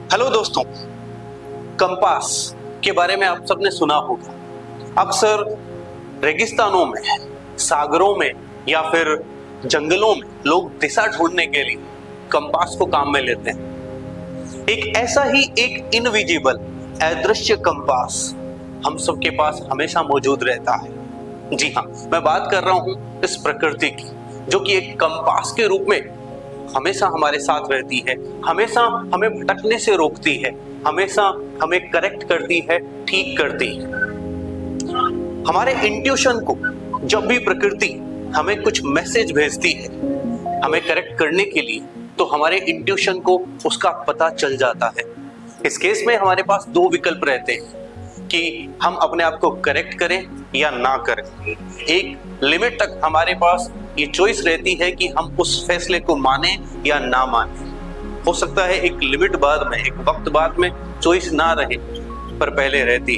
Hello दोस्तों, compass के बारे में आप सबने सुना होगा। अक्सर रेगिस्तानों में, सागरों में या फिर जंगलों में लोग दिशा ढूंढने के लिए कंपास को काम में लेते हैं। एक ऐसा ही एक इनविजिबल, अदृश्य कंपास हम सबके पास हमेशा मौजूद रहता है। जी हाँ, मैं बात कर रहा हूं इस प्रकृति की, जो कि एक कंपास के रूप में हमेशा हमारे साथ रहती है, हमेशा हमें भटकने से रोकती है, हमेशा हमें करेक्ट करती है, ठीक करती है। हमारे इंट्यूशन को जब भी प्रकृति हमें कुछ मैसेज भेजती है हमें करेक्ट करने के लिए, तो हमारे इंट्यूशन को उसका पता चल जाता है। इस केस में हमारे पास दो विकल्प रहते हैं कि हम अपने आप को करेक्ट करें या ना करें। एक लिमिट तक हमारे पास ये चॉइस रहती है कि हम उस फैसले को माने या ना माने। हो सकता है एक लिमिट बाद में, एक वक्त बाद में चॉइस ना रहे, पर पहले रहती।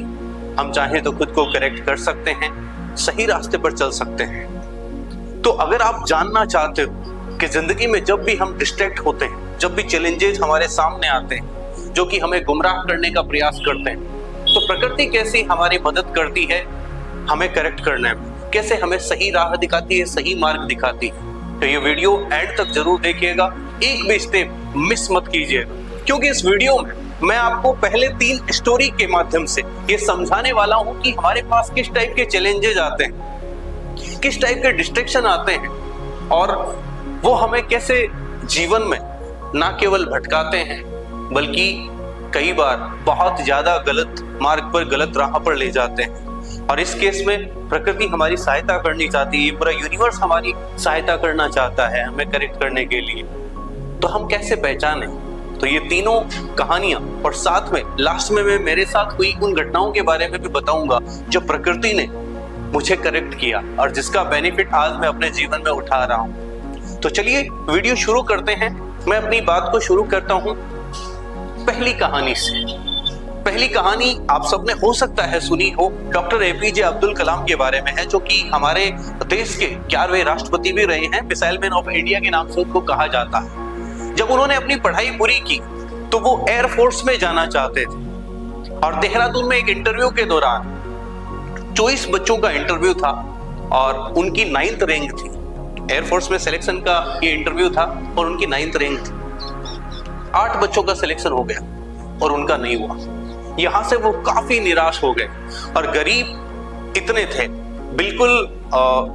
हम चाहें तो खुद को करेक्ट कर सकते हैं, सही रास्ते पर चल सकते हैं। तो अगर आप जानना चाहते हो कि जिंदगी में जब भी हम डिस्ट्रैक्ट होते हैं, जब भी चैलेंजेस हमारे सामने आते हैं जो कि हमें गुमराह करने का प्रयास करते हैं, तो प्रकृति कैसी हमारी मदद करती है हमें करेक्ट करने में, कैसे हमें सही राह दिखाती है, सही मार्ग दिखाती है। तो ये वीडियो एंड तक जरूर देखिएगा, एक भी स्टेप मिस मत कीजिएगा, क्योंकि इस वीडियो में मैं आपको पहले 3 स्टोरी के माध्यम से ये समझाने वाला हूं कि हमारे पास किस टाइप के चैलेंजेस आते हैं, किस टाइप के डिस्ट्रैक्शन आते हैं, और वो हमें कैसे जीवन में ना केवल भटकाते हैं बल्कि कई बार बहुत ज्यादा गलत मार्ग पर, गलत राह पर ले जाते हैं। और इस केस में प्रकृति हमारी सहायता करनी चाहती है, पूरा यूनिवर्स हमारी सहायता करना चाहता है हमें करेक्ट करने के लिए। तो हम कैसे पहचानें? तो ये तीनों कहानियां और साथ में लास्ट में मैं मेरे साथ हुई उन घटनाओं के बारे में भी बताऊंगा जो प्रकृति ने मुझे करेक्ट किया और जिसका बेनिफिट आज मैं अपने जीवन में उठा रहा हूं। तो चलिए वीडियो शुरू करते हैं। मैं अपनी बात को शुरू करता हूं पहली कहानी से। पहली कहानी आप सबने हो सकता है सुनी हो, डॉक्टर एपीजे अब्दुल कलाम के बारे में है, जो कि हमारे देश के 11वें राष्ट्रपति भी रहे हैं। मिसाइल मैन ऑफ इंडिया के नाम से उनको कहा जाता है। जब उन्होंने अपनी पढ़ाई पूरी की तो वो एयरफोर्स में जाना चाहते थे, और देहरादून में एक इंटरव्यू के दौरान 24 बच्चों का इंटरव्यू था और उनकी 9th रैंक थी। एयरफोर्स में सिलेक्शन का ये इंटरव्यू था और उनकी 9th रैंक थी। 8 बच्चों का सिलेक्शन हो गया और उनका नहीं हुआ। यहां से वो काफी निराश हो गए, और गरीब इतने थे, बिल्कुल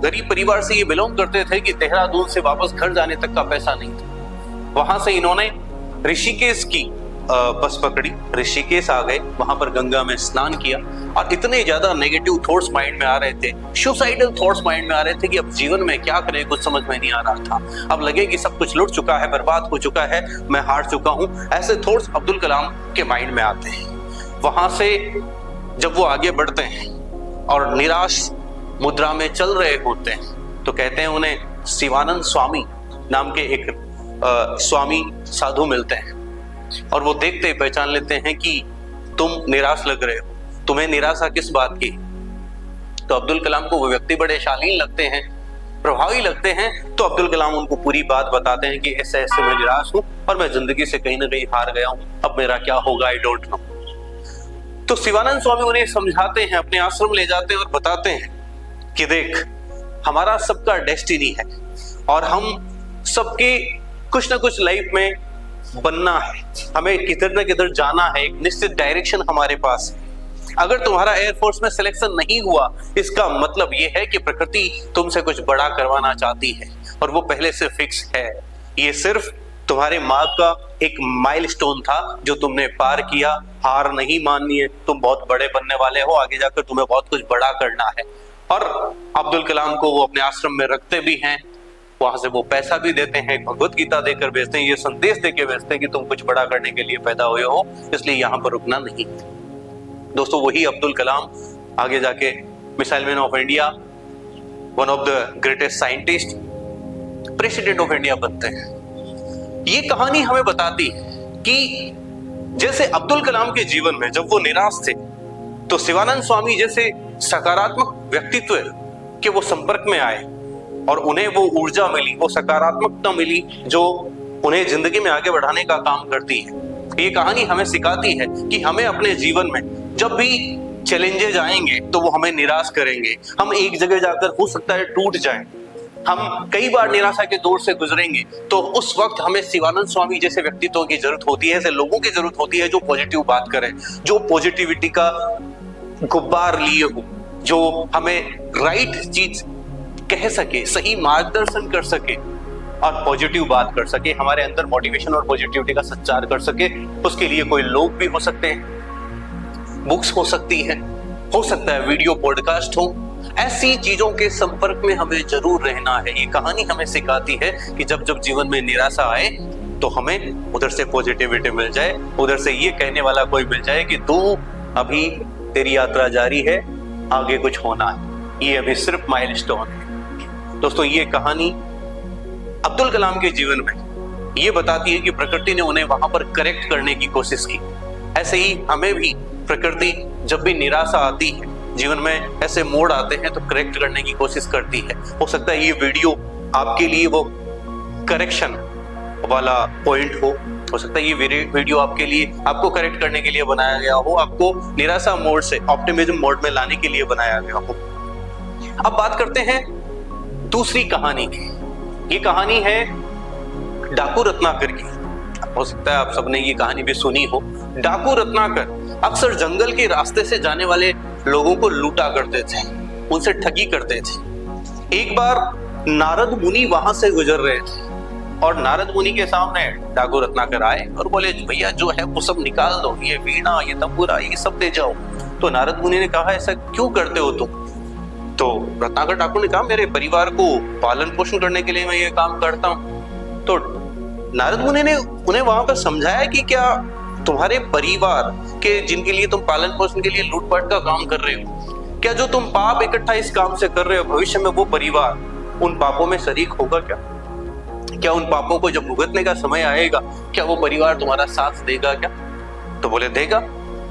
गरीब परिवार से ये बिलोंग करते थे कि देहरादून से वापस घर जाने तक का पैसा नहीं था। वहां से इन्होंने ऋषिकेश की बस पकड़ी, ऋषिकेश आ गए, वहां पर गंगा में स्नान किया, और इतने ज्यादा नेगेटिव थॉट्स माइंड में आ रहे थे, सुसाइडल थॉट्स माइंड में आ रहे थे कि अब जीवन में क्या करें कुछ समझ में नहीं आ रहा था। अब लगे कि सब कुछ लुट चुका है, बर्बाद हो चुका है, मैं हार चुका हूं। ऐसे थॉट्स अब्दुल कलाम के माइंड में आते हैं। वहां से जब वो आगे बढ़ते हैं और निराश मुद्रा में चल रहे होते हैं, तो कहते हैं उन्हें शिवानंद स्वामी नाम के एक स्वामी साधु मिलते हैं, और वो देखते ही पहचान लेते हैं कि तुम निराश लग रहे हो, तुम्हें निराशा किस बात की। तो अब्दुल कलाम को वो व्यक्ति बड़े शालीन लगते हैं, प्रभावी लगते हैं। तो अब्दुल कलाम उनको पूरी बात बताते हैं कि ऐसे ऐसे मैं निराश हूं और मैं जिंदगी से कहीं ना कहीं हार गया हूं, अब मेरा क्या होगा आई डोंट नो। तो शिवानंद स्वामी उन्हें समझाते हैं, अपने आश्रम ले जाते हैं और बताते हैं कि देख, हमारा सबका डेस्टिनी है और हम सबके कुछ ना कुछ लाइफ में बनना है, हमें किधर ना किधर जाना है, एक निश्चित डायरेक्शन हमारे पास है। अगर तुम्हारा एयरफोर्स में सिलेक्शन नहीं हुआ, इसका मतलब यह है कि प्रकृति तुमसे कुछ बड़ा करवाना चाहती है, और वो पहले से फिक्स है। ये सिर्फ तुम्हारे मार्ग का एक माइलस्टोन था जो तुमने पार किया। हार नहीं माननी है, तुम बहुत बड़े बनने वाले हो, आगे जाकर तुम्हें बहुत कुछ बड़ा करना है। और अब्दुल कलाम को वो अपने आश्रम में रखते भी हैं, वहां से वो पैसा भी देते हैं, भगवत गीता देकर भेजते हैं, ये संदेश देकर भेजते हैं कि तुम कुछ बड़ा करने के लिए पैदा हुए हो, इसलिए यहाँ पर रुकना नहीं। दोस्तों, वही अब्दुल कलाम आगे जाके missile man of India, one of the greatest scientist, president of India बनते हैं। ये कहानी हमें बताती है कि जैसे अब्दुल कलाम के जीवन में जब वो निराश थे, तो शिवानंद स्वामी जैसे सकारात्मक व्यक्तित्व के वो संपर्क में आए और उन्हें वो ऊर्जा मिली, वो सकारात्मकता मिली जो उन्हें जिंदगी में आगे बढ़ाने का काम करती है। ये कहानी हमें सिखाती है कि हमें अपने जीवन में जब भी चैलेंजेस आएंगे तो वो हमें निराश करेंगे। हम एक जगह जाकर हो सकता है टूट जाएं, हम कई बार निराशा के दौर से गुजरेंगे, तो उस वक्त हमें शिवानंद स्वामी जैसे व्यक्तित्वों की जरूरत होती है, ऐसे लोगों की जरूरत होती है जो पॉजिटिव बात करें, जो पॉजिटिविटी का गुब्बार लिए हो, जो हमें राइट चीज कह सके, सही मार्गदर्शन कर सके और पॉजिटिव बात कर सके, हमारे अंदर मोटिवेशन और पॉजिटिविटी का संचार कर सके। उसके लिए कोई लोग भी हो सकते हैं, बुक्स हो सकती है, हो सकता है वीडियो पॉडकास्ट हो। ऐसी चीजों के संपर्क में हमें जरूर रहना है। ये कहानी हमें सिखाती है कि जब जब जीवन में निराशा आए तो हमें उधर से पॉजिटिविटी मिल जाए, उधर से ये कहने वाला कोई मिल जाए कि तू अभी तेरी यात्रा जारी है, आगे कुछ होना है, ये अभी सिर्फ माइलस्टोन है। दोस्तों, ये कहानी अब्दुल कलाम के जीवन में ये बताती है कि प्रकृति ने उन्हें वहां पर करेक्ट करने की कोशिश की। ऐसे ही हमें भी प्रकृति जब भी निराशा आती है, जीवन में ऐसे मोड़ आते हैं, तो करेक्ट करने की कोशिश करती है। हो सकता है ये वीडियो आपके लिए वो करेक्शन वाला पॉइंट हो सकता है ये वीडियो आपके लिए, आपको करेक्ट करने के लिए बनाया गया हो, आपको निराशा मोड से ऑप्टिमिज्म मोड में लाने के लिए बनाया गया हो। अब बात करते हैं दूसरी कहानी की। ये कहानी है डाकू रत्नाकर की। हो सकता है आप सबने ये कहानी भी सुनी हो। डाकू रत्नाकर अक्सर जंगल के रास्ते से जाने वाले लोगों को लूटा करते थे, उनसे ठगी करते थे। एक बार नारद मुनि वहां से गुजर रहे थे और नारद मुनि के सामने डाकू रत्नाकर आए और बोले, भैया जो है वो सब निकाल दो, ये वीणा, ये तंबूरा, ये सब दे जाओ। तो नारद मुनि ने कहा, ऐसा क्यों करते हो तुम? तो रत्नाकर डाकू ने कहा, मेरे परिवार को पालन पोषण करने के लिए मैं ये काम करता हूँ। तो नारद मुनि ने उन्हें वहां पर समझाया कि क्या तुम्हारे परिवार के जिनके लिए तुम पालन पोषण के लिए लूटपाट का काम कर रहे हो, क्या जो तुम पाप इकट्ठा इस काम से कर रहे हो, भविष्य में वो परिवार उन पापों में शरीक होगा क्या? क्या उन पापों को जब भुगतने का समय आएगा, क्या वो परिवार तुम्हारा साथ देगा क्या? तो बोले देगा।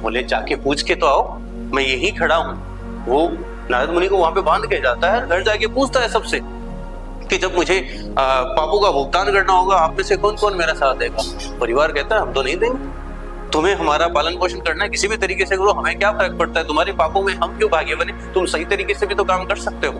बोले जाके पूछ के तो आओ, मैं यही खड़ा हूँ। वो नारद मुनि को वहां पे बांध के जाता है, घर जाके पूछता है सबसे कि जब मुझे पापों का भुगतान करना होगा, आप में से कौन कौन मेरा साथ देगा? परिवार कहता है, हम तो नहीं देंगे, तुम्हें हमारा पालन पोषण करना है, किसी भी तरीके से करो, हमें क्या फर्क पड़ता है, तुम्हारे पापों में हम क्यों भागी बने, तुम सही तरीके से भी तो काम कर सकते हो।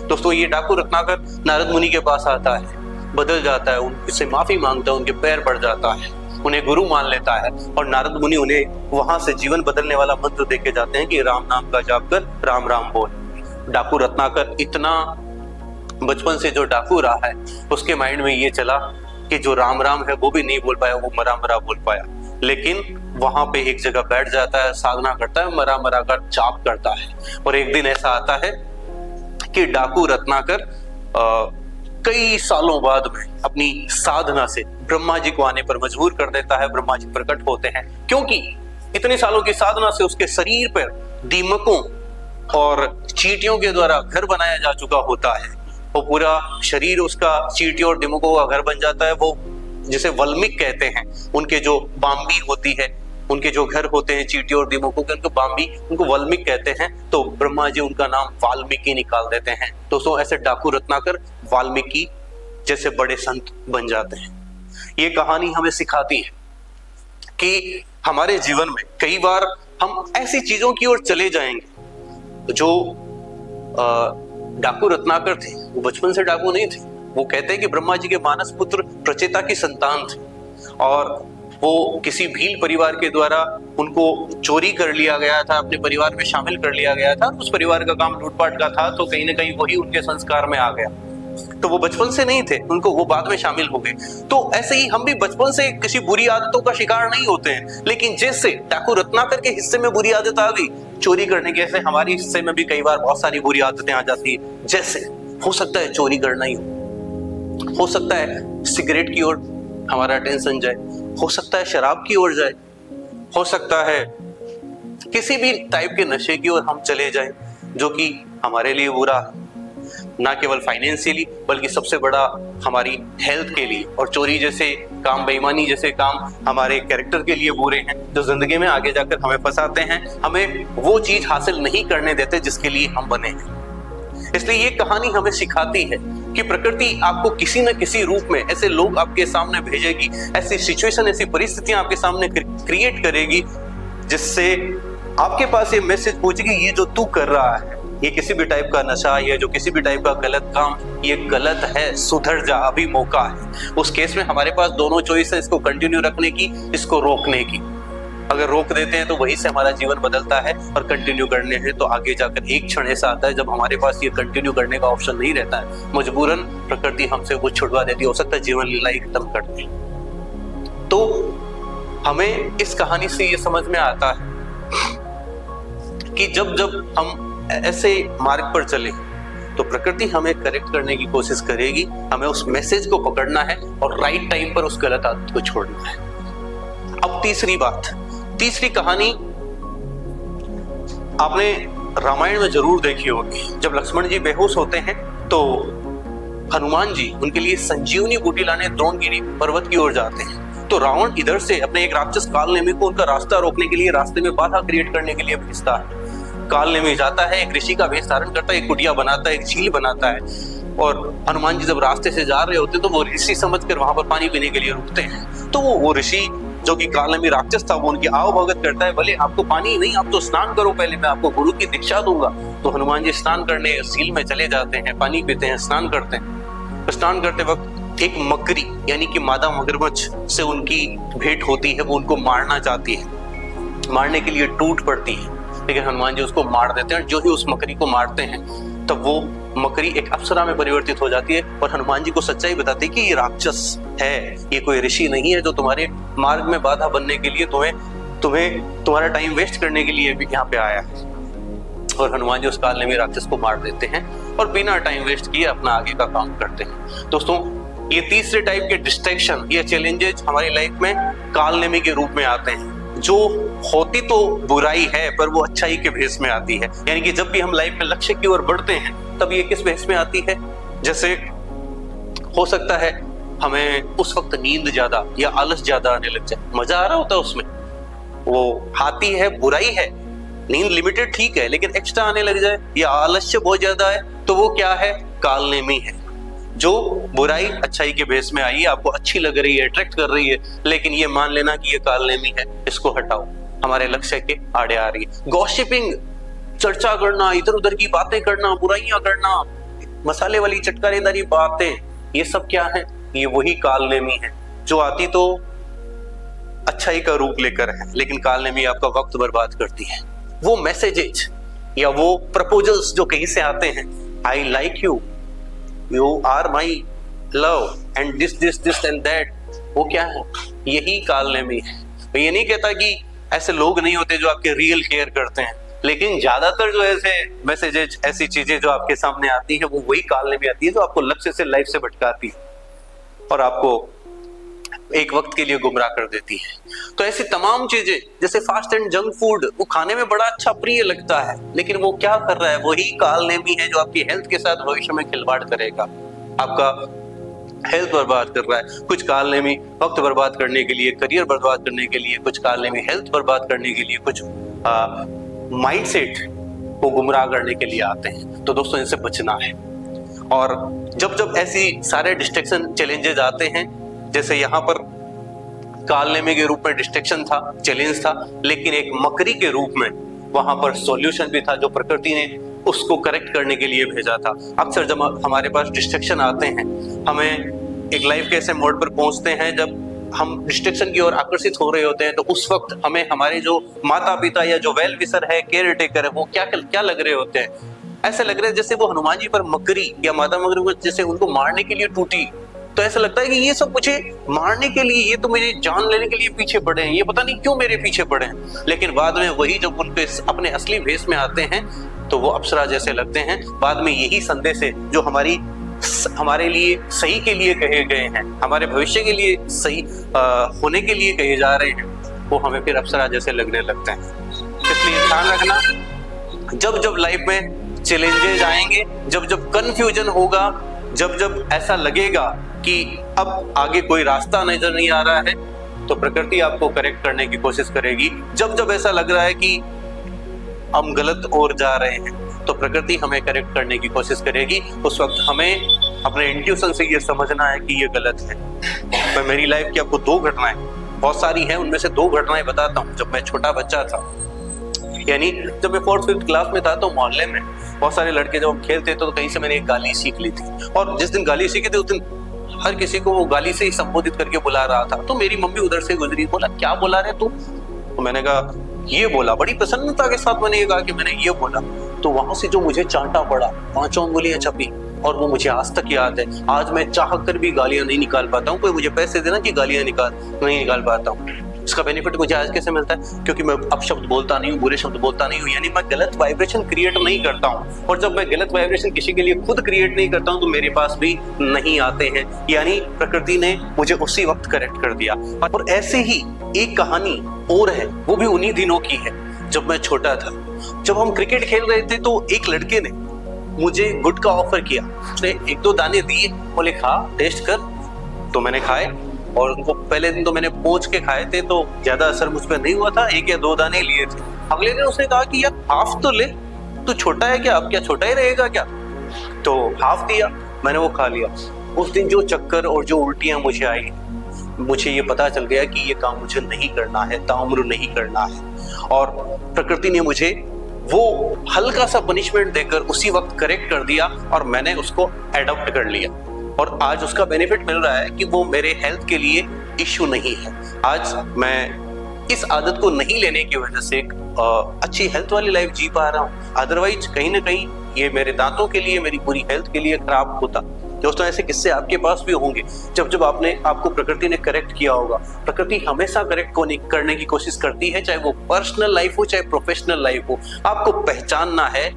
दोस्तों, ये डाकू रत्नाकर नारद मुनि के पास आता है, बदल जाता है, उनसे माफी मांगता है, उनके पैर पड़ जाता है, उन्हें गुरु मान लेता है और नारद मुनि उन्हें वहां से जीवन बदलने वाला मंत्र देके जाते हैं कि राम नाम का जाप कर, राम राम बोल। डाकू रत्नाकर इतना बचपन से जो डाकू रहा है, उसके माइंड में ये चला कि जो राम राम है वो भी नहीं बोल पाया, वो मरा मरा बोल पाया। लेकिन वहां पे एक जगह बैठ जाता है, साधना करता है, मरा मरा कर जाप करता है। और एक दिन ऐसा आता है कि डाकू रत्नाकर कई सालों बाद में अपनी साधना से ब्रह्मा जी को आने पर मजबूर कर देता है। ब्रह्मा जी प्रकट होते हैं, क्योंकि इतने सालों की साधना से उसके शरीर पर दीमकों और चींटियों के द्वारा घर बनाया जा चुका होता है। वो पूरा शरीर उसका चींटियों और दीमकों का घर बन जाता है। वो जिसे वल्मिक कहते हैं, उनके जो बाम्बी होती है, उनके जो घर होते हैं चींटियों और दीमकों के, उनको बाम्बी, उनको वल्मिक कहते हैं। तो ब्रह्मा जी उनका नाम वाल्मीकि निकाल देते हैं। दोस्तों, ऐसे डाकू रत्नाकर वाल्मीकि जैसे बड़े संत बन जाते हैं। ये कहानी हमें सिखाती है कि हमारे जीवन में कई बार हम ऐसी चीजों की ओर चले जाएंगे। जो डाकू रत्नाकर थे, वो बचपन से डाकू नहीं थे। वो कहते हैं कि ब्रह्मा जी के मानस पुत्र प्रचेता की संतान थे और वो किसी भील परिवार के द्वारा उनको चोरी कर लिया गया था, अपने परिवार में शामिल कर लिया गया था। उस परिवार का काम लूटपाट का था, तो कहीं ना कहीं वही उनके संस्कार में आ गया। तो वो बचपन से नहीं थे, उनको वो बाद में शामिल हो गए। तो ऐसे ही हम भी बचपन से किसी बुरी आदतों का शिकार नहीं होते हैं, लेकिन जैसे डाकू रत्नाकर के हिस्से में बुरी आदत आ गई चोरी करने के, ऐसे हमारे हिस्से में भी कई बार बहुत सारी बुरी आदतें आ जाती है। जैसे हो सकता है चोरी करना ही हो सकता है सिगरेट की ओर हमारा अटेंशन जाए, हो सकता है शराब की ओर जाए, हो सकता है किसी भी टाइप के नशे की ओर हम चले जाएं, जो कि हमारे लिए बुरा है, ना केवल फाइनेंशियली बल्कि सबसे बड़ा हमारी हेल्थ के लिए। और चोरी जैसे काम, बेईमानी जैसे काम हमारे कैरेक्टर के लिए बुरे हैं, जो जिंदगी में आगे जाकर हमें फंसाते हैं, हमें वो चीज हासिल नहीं करने देते जिसके लिए हम बने हैं। इसलिए ये कहानी हमें सिखाती है कि प्रकृति आपको किसी न किसी रूप में ऐसे लोग आपके सामने भेजेगी, ऐसी सिचुएशन, ऐसी परिस्थितियां आपके सामने क्रिएट करेगी, जिससे आपके पास ये मैसेज पहुंचेगी, ये जो तू कर रहा है, ये किसी भी टाइप का नशा या जो किसी भी टाइप का गलत काम, ये गलत है, सुधर जा, अभी मौका है। उस केस में हमारे पास दोनों चॉइस है, इसको कंटिन्यू रखने की, इसको रोकने की। अगर रोक देते हैं तो वहीं से हमारा जीवन बदलता है, और कंटिन्यू करने हैं तो आगे जाकर एक क्षण ऐसा आता है जब हमारे पास ये कंटिन्यू करने का ऑप्शन नहीं रहता है, मजबूरन प्रकृति हमसे वो छुड़वा देती है, हो सकता है जीवन लीला ही खत्म कर दे। तो हमें इस कहानी से ये समझ में आता है कि जब जब हम ऐसे मार्ग पर चले तो प्रकृति हमें करेक्ट करने की कोशिश करेगी, हमें उस मैसेज को पकड़ना है और राइट टाइम पर उस गलत आदत को छोड़ना है। अब तीसरी कहानी आपने रामायण में जरूर देखी होगी। जब लक्ष्मण जी बेहोश होते हैं तो हनुमान जी उनके लिए संजीवनी बूटी लाने द्रोणगिरी पर्वत की ओर जाते हैं। तो रावण इधर से अपने एक राक्षस कालनेमी को उनका रास्ता रोकने के लिए, रास्ते में बाधा क्रिएट करने के लिए भेजता है। कालनेमी जाता है, एक ऋषि का वेश धारण करता है, एक कुटिया बनाता है, एक झील बनाता है, और हनुमान जी जब रास्ते से जा रहे होते हैं तो वो ऋषि समझकर वहां पर पानी पीने के लिए रुकते हैं। तो वो ऋषि जो कि कालनेमी राक्षस था, वो उनकी आव भगत करता है, भले आपको पानी नहीं, आप तो स्नान करो, पहले मैं आपको गुरु की दीक्षा दूंगा। तो हनुमान जी स्नान करने झील में चले जाते हैं, पानी पीते हैं, स्नान करते हैं। स्नान करते वक्त एक मकड़ी यानी कि मादा मगरमच्छ से उनकी भेंट होती है। वो उनको मारना चाहती है, मारने के लिए टूट पड़ती है, लेकिन हनुमान जी उसको मार देते हैं। जो ही उस मकड़ी को मारते हैं तब वो मकड़ी एक अप्सरा में परिवर्तित हो जाती है, और हनुमान जी को सच्चाई बताती है कि ये राक्षस है, ये कोई ऋषि नहीं है जो तुम्हारे मार्ग में बाधा बनने के लिए तुम्हारा टाइम वेस्ट करने के लिए भी यहाँ पे आया है। और हनुमान जी उस कालनेमी राक्षस को मार देते हैं और बिना टाइम वेस्ट किए अपना आगे का काम करते हैं। दोस्तों, ये तीसरे टाइप के डिस्ट्रैक्शन, ये चैलेंजेस हमारी लाइफ में कालनेमी के रूप में आते हैं, जो होती तो बुराई है पर वो अच्छाई के भेष में आती है। यानी कि जब भी हम लाइफ में लक्ष्य की ओर बढ़ते हैं तब ये किस भेष में आती है? जैसे हो सकता है हमें उस वक्त नींद ज्यादा या आलस ज्यादा आने लग जाए, मजा आ रहा होता है उसमें, वो आती है, बुराई है, नींद लिमिटेड ठीक है, लेकिन एक्स्ट्रा आने लग जाए या आलस्य बहुत ज्यादा है, तो वो क्या है? कालनेमी है। जो बुराई अच्छाई के भेष में आई है, आपको अच्छी लग रही है, अट्रैक्ट कर रही है, लेकिन ये मान लेना कि ये कालनेमी है, इसको हटाओ, हमारे लक्ष्य के आड़े आ रही है। गॉसिपिंग, चर्चा करना, इधर उधर की बातें करना, बुराइयां करना, मसाले वाली चटकारेदारी बातें, ये सब क्या है? ये वही कालनेमी है जो आती तो अच्छाई का रूप लेकर है, लेकिन कालनेमी आपका वक्त बर्बाद करती है। वो मैसेजेस या वो प्रपोजल्स जो कहीं से आते हैं, I like you, You are my love and this and that, वो क्या है? यही कालनेमी है। ये नहीं कहता कि ऐसे लोग नहीं होते जो आपके रियल केयर करते हैं, लेकिन ज्यादातर जो ऐसे मैसेजेस, ऐसी चीजें जो आपके सामने आती है, वो वही कालनेमी आती है जो आपको लक्ष्य से, लाइफ से भटकाती है और आपको एक वक्त के लिए गुमराह कर देती है। तो ऐसी तमाम चीजें, जैसे फास्ट एंड जंक फूड, वो खाने में बड़ा अच्छा प्रिय लगता है, लेकिन वो क्या कर रहा है? वही कालनेमी है जो आपकी हेल्थ के साथ भविष्य में खिलवाड़ करेगा, आपका हेल्थ बर्बाद कर रहा है। कुछ कालनेमी वक्त बर्बाद करने के लिए, करियर बर्बाद करने के लिए, कुछ कालनेमी हेल्थ बर्बाद करने के लिए, कुछ माइंडसेट को गुमराह करने के लिए आते हैं। तो दोस्तों, इनसे बचना है। और जब जब ऐसी सारे डिस्ट्रैक्शन चैलेंजेस आते हैं, जैसे यहाँ पर कालनेमी के रूप में डिस्ट्रैक्शन था, चैलेंज था, लेकिन एक मकड़ी के रूप में वहां पर सॉल्यूशन भी था जो प्रकृति ने उसको करेक्ट करने के लिए भेजा था। अक्सर जब हमारे पास डिस्ट्रैक्शन आते हैं, हमें एक लाइफ के ऐसे मोड पर पहुंचते हैं जब हम डिस्ट्रैक्शन की ओर आकर्षित हो रहे होते हैं, तो उस वक्त हमें हमारे जो माता पिता या जो वेल विशर है, केयर टेकर है, वो क्या लग रहे होते हैं? ऐसे लग रहे हैं जैसे वो हनुमान जी पर मकड़ी या माता मगरमच्छ जैसे उनको मारने के लिए टूटी। तो ऐसा लगता है कि ये सब मुझे मारने के लिए, ये तो मुझे जान लेने के लिए पीछे पड़े हैं, ये पता नहीं क्यों मेरे पीछे पड़े हैं। लेकिन बाद में वही जब उनके अपने असली भेष में आते हैं तो वो अप्सरा जैसे लगते हैं। बाद में यही संदेश है जो हमारे लिए सही के लिए कहे गए हैं, हमारे भविष्य के लिए सही होने के लिए कहे जा रहे हैं, वो हमें फिर अप्सरा जैसे लगने लगते हैं। इसलिए ध्यान रखना, जब जब लाइफ में चैलेंजेस आएंगे, जब जब कंफ्यूजन होगा, जब जब ऐसा लगेगा कि अब आगे कोई रास्ता नजर नहीं आ रहा है, तो प्रकृति आपको करेक्ट करने की कोशिश करेगी। जब जब ऐसा लग रहा है कि हम गलत ओर जा रहे हैं, तो प्रकृति हमें करेक्ट करने की कोशिश करेगी। उस वक्त हमें अपने इंट्यूशन से ये समझना है कि ये गलत है। मैं मेरी लाइफ की आपको 2 घटनाएं, बहुत सारी हैं, उनमें से 2 घटनाएं बताता हूँ। जब मैं छोटा बच्चा था, यानी जब मैं 4th-5th क्लास में था, तो मोहल्ले में बहुत सारे लड़के जब हम खेलते तो कहीं से मैंने एक गाली सीख ली थी, और जिस दिन गाली सीखी थी उस दिन हर किसी को वो गाली से ही संबोधित करके बुला रहा था। तो मेरी मम्मी उधर से गुजरी, बोला क्या बोला रहे तू? तो मैंने कहा ये बोला। बड़ी प्रसन्नता के साथ मैंने ये कहा कि मैंने ये बोला। तो वहां से जो मुझे चांटा पड़ा, 5 उंगलियां छपी, और वो मुझे आज तक याद है। आज मैं चाह कर भी गालियां नहीं निकाल पाता हूँ, कोई मुझे पैसे देना कि गालियां नहीं निकाल पाता हूँ। इसका बेनिफिट मुझे आज कैसे मिलता है? क्योंकि मैं अपशब्द बोलता नहीं हूँ, बुरे शब्द बोलता नहीं हूँ, यानी मैं गलत वाइब्रेशन क्रिएट नहीं करता हूँ। और जब मैं गलत वाइब्रेशन किसी के लिए खुद क्रिएट नहीं करता हूँ तो मेरे पास भी नहीं आते हैं, यानी प्रकृति ने मुझे उसी वक्त करेक्ट कर दिया। और ऐसे ही एक कहानी और है, वो भी उन्हीं दिनों की है जब मैं छोटा था। जब हम क्रिकेट खेल रहे थे तो एक लड़के ने मुझे गुटखा ऑफर किया। उसने 1-2 दाने दिए, बोले खा, टेस्ट कर। तो मैंने खाए, और उनको पहले दिन तो मैंने पोंछ के खाए थे, तो ज्यादा असर मुझ पर नहीं हुआ था, 1 या 2 दाने लिए थे। अगले दिन उसने कहा कि यार हाफ तो ले, तू छोटा है क्या, अब क्या छोटा ही रहेगा क्या? तो हाफ दिया, मैंने वो खा लिया। उस दिन जो चक्कर और जो उल्टियां मुझे आई, मुझे ये पता चल गया कि ये काम मुझे नहीं करना है, ताउम्र नहीं करना है। और प्रकृति ने मुझे वो हल्का सा पनिशमेंट देकर उसी वक्त करेक्ट कर दिया, और मैंने उसको एडॉप्ट कर लिया। और आज उसका बेनिफिट मिल रहा है कि वो मेरे हेल्थ के लिए इश्यू नहीं है। आज मैं इस आदत को नहीं लेने की वजह से एक अच्छी हेल्थ वाली लाइफ जी पा रहा हूँ। अदरवाइज कहीं ना कहीं ये मेरे दांतों के लिए, मेरी पूरी हेल्थ के लिए खराब होता। दोस्तों, ऐसे किस्से आपके पास भी होंगे जब आपको प्रकृति ने करेक्ट किया होगा। प्रकृति हमेशा करेक्ट करने की कोशिश करती है, चाहे वो पर्सनल लाइफ हो चाहे प्रोफेशनल लाइफ हो। आपको पहचानना है,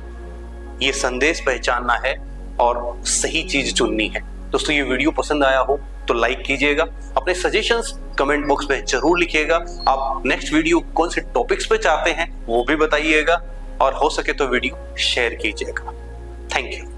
ये संदेश पहचानना है और सही चीज चुननी है। दोस्तों, ये वीडियो पसंद आया हो तो लाइक कीजिएगा, अपने सजेशंस कमेंट बॉक्स में जरूर लिखिएगा। आप नेक्स्ट वीडियो कौन से टॉपिक्स पे चाहते हैं वो भी बताइएगा, और हो सके तो वीडियो शेयर कीजिएगा। Thank you.